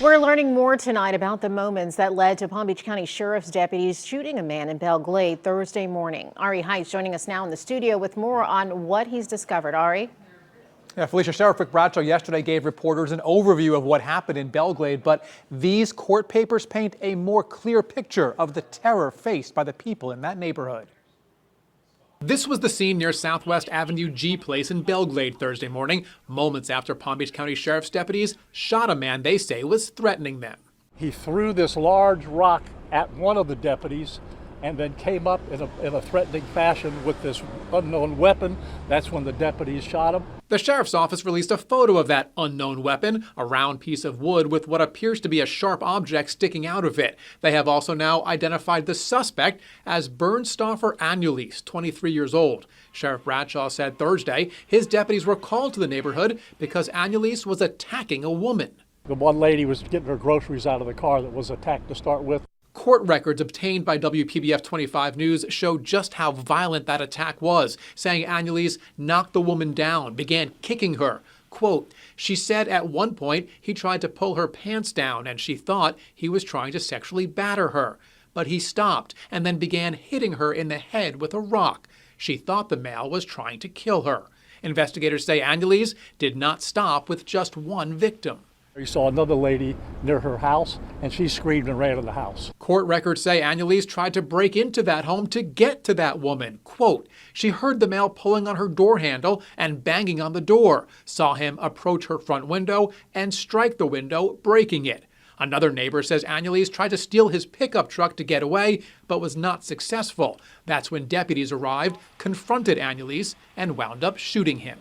We're learning more tonight about the moments that led to Palm Beach County Sheriff's deputies shooting a man in Belle Glade Thursday morning. Ari Heights joining us now in the studio with more on what he's discovered. Ari? Yeah, Felicia, Sheriff Rick Bradshaw yesterday gave reporters an overview of what happened in Belle Glade, but these court papers paint a more clear picture of the terror faced by the people in that neighborhood. This was the scene near Southwest Avenue G Place in Belle Glade Thursday morning, moments after Palm Beach County Sheriff's deputies shot a man they say was threatening them. He threw this large rock at one of the deputies and then came up in a threatening fashion with this unknown weapon. That's when the deputies shot him. The sheriff's office released a photo of that unknown weapon, a round piece of wood with what appears to be a sharp object sticking out of it. They have also now identified the suspect as Bernstoffer Anulis, 23 years old. Sheriff Bradshaw said Thursday his deputies were called to the neighborhood because Anulis was attacking a woman. The one lady was getting her groceries out of the car that was attacked to start with. Court records obtained by WPBF 25 News show just how violent that attack was, saying Anulis knocked the woman down, began kicking her. Quote, she said at one point he tried to pull her pants down and she thought he was trying to sexually batter her. But he stopped and then began hitting her in the head with a rock. She thought the male was trying to kill her. Investigators say Anulis did not stop with just one victim. He saw another lady near her house, and she screamed and ran in the house. Court records say Anulis tried to break into that home to get to that woman. Quote, she heard the male pulling on her door handle and banging on the door, saw him approach her front window and strike the window, breaking it. Another neighbor says Anulis tried to steal his pickup truck to get away, but was not successful. That's when deputies arrived, confronted Anulis, and wound up shooting him.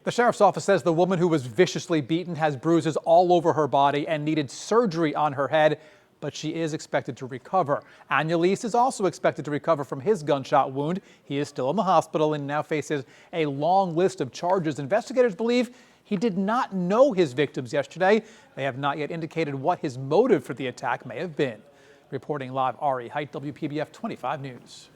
The sheriff's office says the woman who was viciously beaten has bruises all over her body and needed surgery on her head, but she is expected to recover. Anulis is also expected to recover from his gunshot wound. He is still in the hospital and now faces a long list of charges. Investigators believe he did not know his victims yesterday. They have not yet indicated what his motive for the attack may have been. Reporting live, Ari Height, WPBF 25 News.